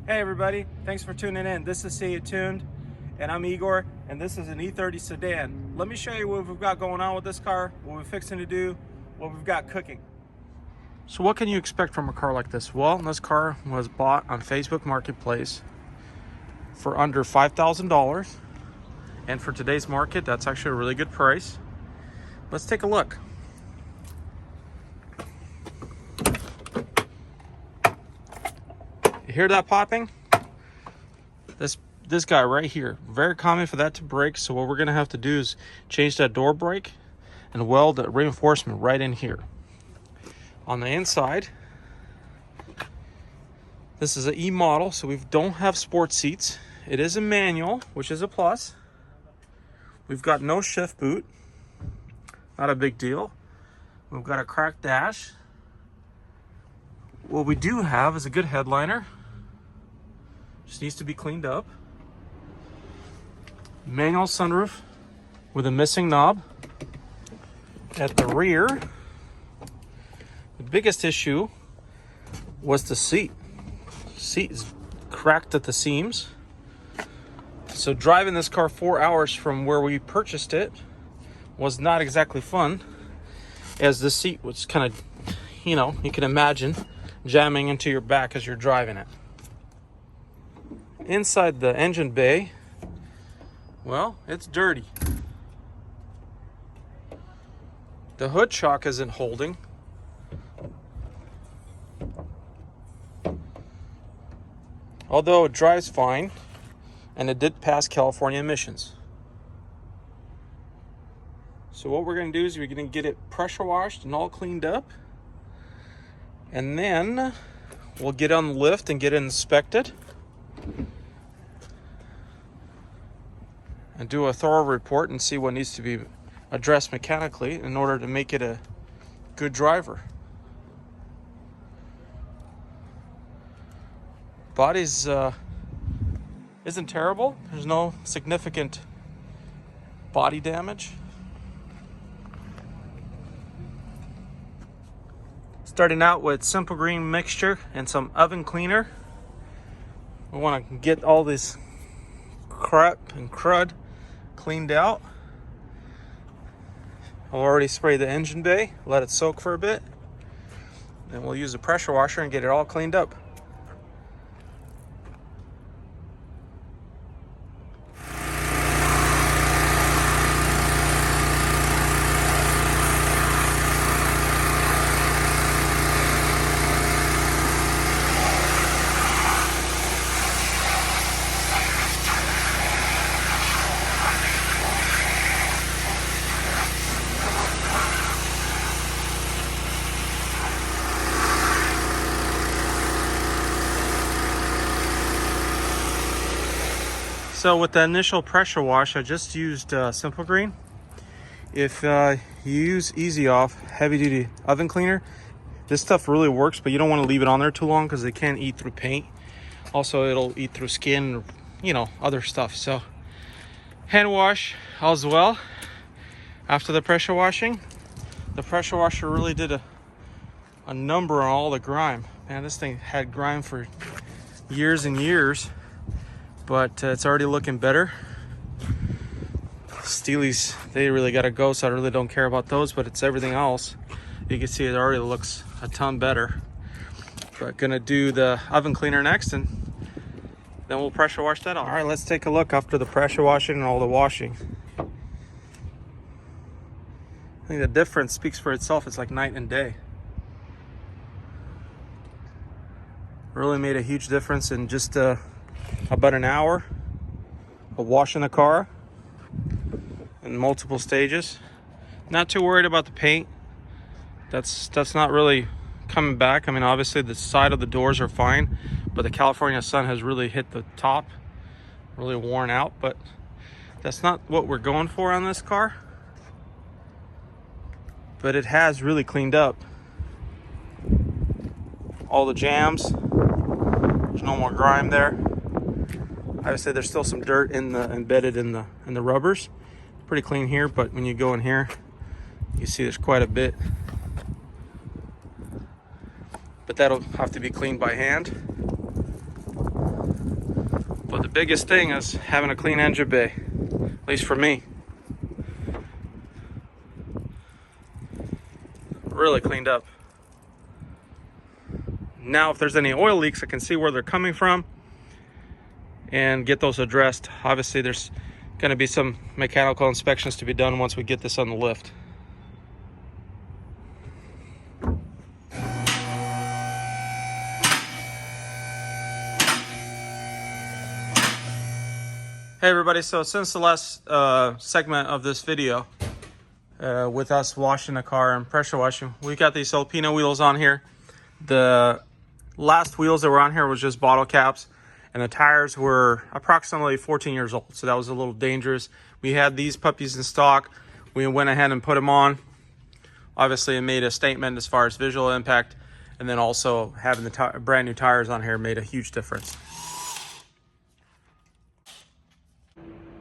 Hey everybody, thanks for tuning in. This is CAtuned, and I'm Igor, and this is an E30 sedan. Let me show you what we've got going on with this car, what we're fixing to do, what we've got cooking. So what can you expect from a car like this? Well, this car was bought on Facebook Marketplace for under $5,000. And for today's market, that's actually a really good price. Let's take a look. You hear that popping? This guy right here, very common for that to break. So what we're gonna have to do is change that door brake and weld the reinforcement right in here. On the inside, this is an E model, so we don't have sports seats. It is a manual, which is a plus. We've got no shift boot, not a big deal. We've got a cracked dash. What we do have is a good headliner. Just needs to be cleaned up. Manual sunroof with a missing knob. At the rear, the biggest issue was the seat. Seat is cracked at the seams. So driving this car 4 hours from where we purchased it was not exactly fun, as the seat was kind of, you can imagine jamming into your back as you're driving it. Inside the engine bay, well, it's dirty. The hood shock isn't holding. Although it drives fine, and it did pass California emissions. So what we're gonna do is we're gonna get it pressure washed and all cleaned up. And then we'll get on the lift and get it inspected. And do a thorough report and see what needs to be addressed mechanically in order to make it a good driver. Body's isn't terrible. There's no significant body damage. Starting out with simple green mixture and some oven cleaner. We want to get all this crap and crud cleaned out. I'll already spray the engine bay, let it soak for a bit. Then we'll use a pressure washer and get it all cleaned up. So with the initial pressure wash, I just used Simple Green. If you use Easy Off heavy duty oven cleaner, this stuff really works, but you don't want to leave it on there too long because it can eat through paint. Also, it'll eat through skin, other stuff. So hand wash as well after the pressure washing. The pressure washer really did a number on all the grime. Man, this thing had grime for years and years. But it's already looking better. Steelies, they really gotta go, so I really don't care about those, but it's everything else. You can see it already looks a ton better. But gonna do the oven cleaner next, and then we'll pressure wash that off. All right, let's take a look after the pressure washing and all the washing. I think the difference speaks for itself. It's like night and day. Really made a huge difference in just about an hour of washing the car in multiple stages. Not too worried about the paint. That's not really coming back. I mean, obviously the side of the doors are fine, but the California sun has really hit the top, really worn out. But that's not what we're going for on this car. But it has really cleaned up all the jams. There's no more grime there. Obviously there's still some dirt embedded in the rubbers. Pretty clean here, but when you go in here, you see there's quite a bit. But that'll have to be cleaned by hand. But the biggest thing is having a clean engine bay, at least for me. Really cleaned up. Now if there's any oil leaks, I can see where they're coming from and get those addressed. Obviously there's going to be some mechanical inspections to be done once we get this on the lift. Hey everybody, so since the last segment of this video with us washing the car and pressure washing, we got these Alpina wheels on here. The last wheels that were on here was just bottle caps, and the tires were approximately 14 years old, so that was a little dangerous. We had these puppies in stock. We went ahead and put them on. Obviously it made a statement as far as visual impact, and then also having the brand new tires on here made a huge difference.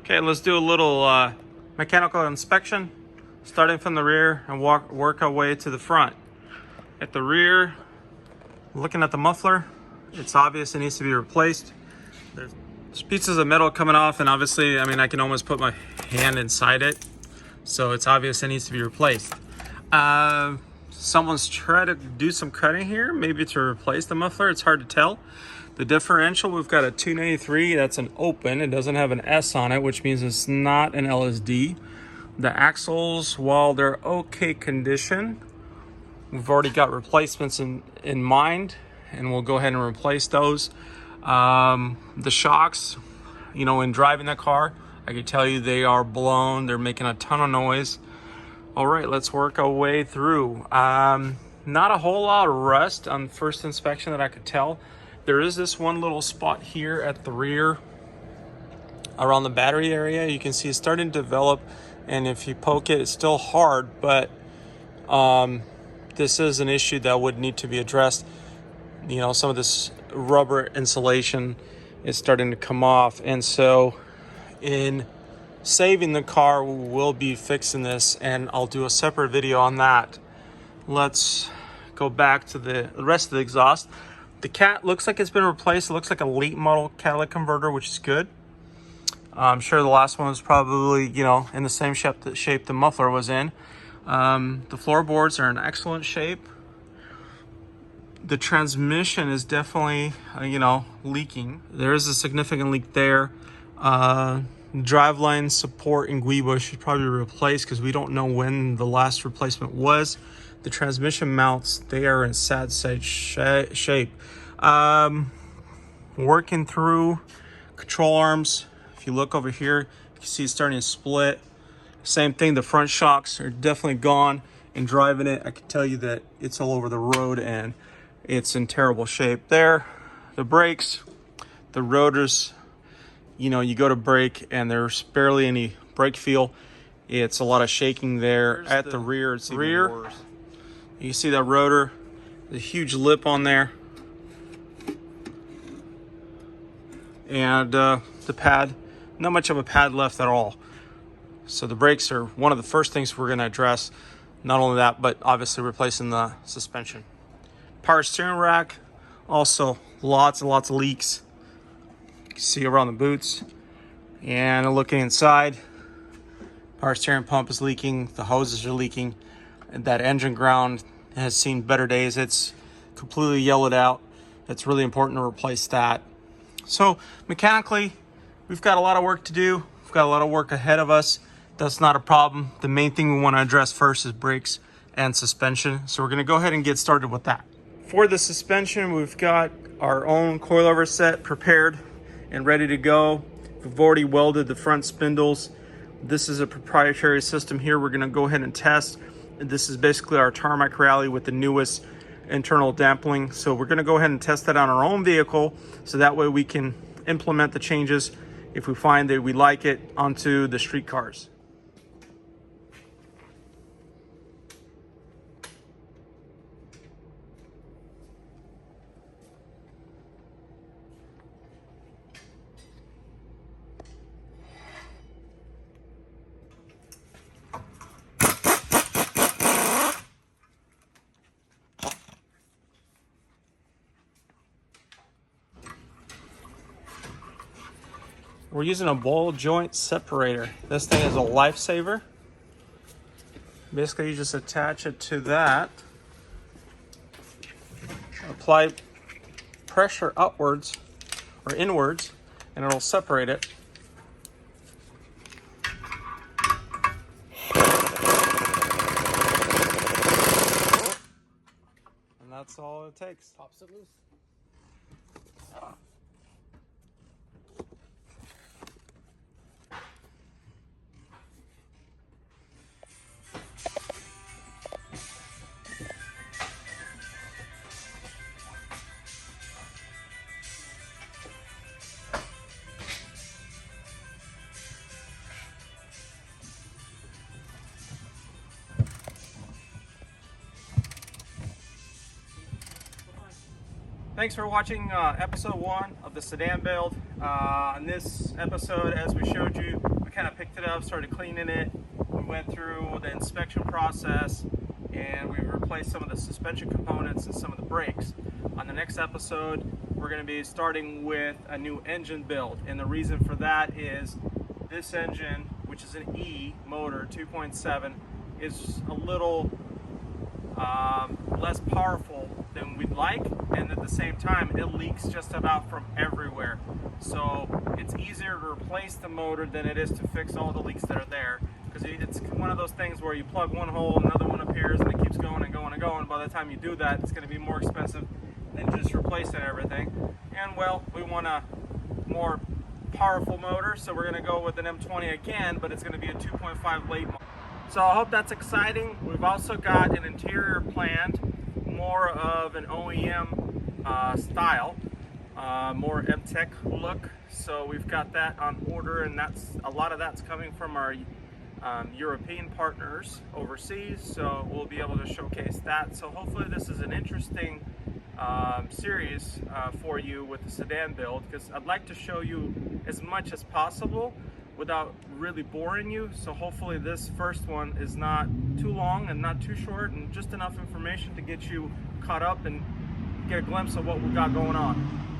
Okay, let's do a little mechanical inspection, starting from the rear and work our way to the front. At the rear, looking at the muffler, it's obvious it needs to be replaced. There's pieces of metal coming off, and obviously, I mean, I can almost put my hand inside it, so it's obvious it needs to be replaced. Someone's tried to do some cutting here, maybe to replace the muffler. It's hard to tell. The differential, we've got a 293, that's an open. It doesn't have an S on it, which means it's not an LSD. The axles, while they're okay condition, we've already got replacements in mind, and we'll go ahead and replace those. The shocks, you know, in driving the car, I can tell you they are blown. They're making a ton of noise. All right, let's work our way through. Not a whole lot of rust on first inspection that I could tell. There is this one little spot here at the rear around the battery area. You can see it's starting to develop, and if you poke it, it's still hard, but this is an issue that would need to be addressed. You know, some of this rubber insulation is starting to come off, and so in saving the car, we'll be fixing this, and I'll do a separate video on that. Let's go back to the rest of the exhaust. The cat looks like it's been replaced. It looks like a late model catalytic converter, which is good. I'm sure the last one was probably, you know, in the same shape the muffler was in. The floorboards are in excellent shape. The transmission is definitely, you know, leaking. There is a significant leak there. Driveline support in Guiba should probably be replaced because we don't know when the last replacement was. The transmission mounts, they are in sad shape. Working through control arms. If you look over here, you can see it's starting to split. Same thing, the front shocks are definitely gone. And driving it, I can tell you that it's all over the road and it's in terrible shape. There, the brakes, the rotors, you know, you go to brake and there's barely any brake feel. It's a lot of shaking there. At the rear, it's even worse. You see that rotor, the huge lip on there. And the pad, not much of a pad left at all. So the brakes are one of the first things we're going to address. Not only that, but obviously replacing the suspension. Power steering rack, also lots and lots of leaks. You can see around the boots. And looking inside, power steering pump is leaking, the hoses are leaking, and that engine ground has seen better days. It's completely yellowed out. It's really important to replace that. So mechanically, we've got a lot of work to do. We've got a lot of work ahead of us. That's not a problem. The main thing we want to address first is brakes and suspension. So we're going to go ahead and get started with that. For the suspension, we've got our own coilover set prepared and ready to go. We've already welded the front spindles. This is a proprietary system here we're going to go ahead and test. This is basically our tarmac rally with the newest internal dampening. So we're going to go ahead and test that on our own vehicle, so that way we can implement the changes if we find that we like it onto the street cars. We're using a ball joint separator. This thing is a lifesaver. Basically, you just attach it to that, apply pressure upwards or inwards, and it'll separate it. And that's all it takes. Pops it loose. Thanks for watching episode 1 of the sedan build. In this episode, as we showed you, we kind of picked it up, started cleaning it. We went through the inspection process and we replaced some of the suspension components and some of the brakes. On the next episode, we're going to be starting with a new engine build. And the reason for that is this engine, which is an E motor 2.7, is a little less powerful than we'd like, and at the same time it leaks just about from everywhere. So it's easier to replace the motor than it is to fix all the leaks that are there, because it's one of those things where you plug one hole, another one appears, and it keeps going and going and going. By the time you do that, it's going to be more expensive than just replacing everything. And well, we want a more powerful motor, so we're going to go with an M20 again, but it's going to be a 2.5 late motor. So I hope that's exciting. We've also got an interior planned, more of an OEM style, more M-Tech look. So we've got that on order, and a lot of that's coming from our European partners overseas. So we'll be able to showcase that. So hopefully this is an interesting series for you with the sedan build, because I'd like to show you as much as possible without really boring you. So hopefully this first one is not too long and not too short, and just enough information to get you caught up and get a glimpse of what we've got going on.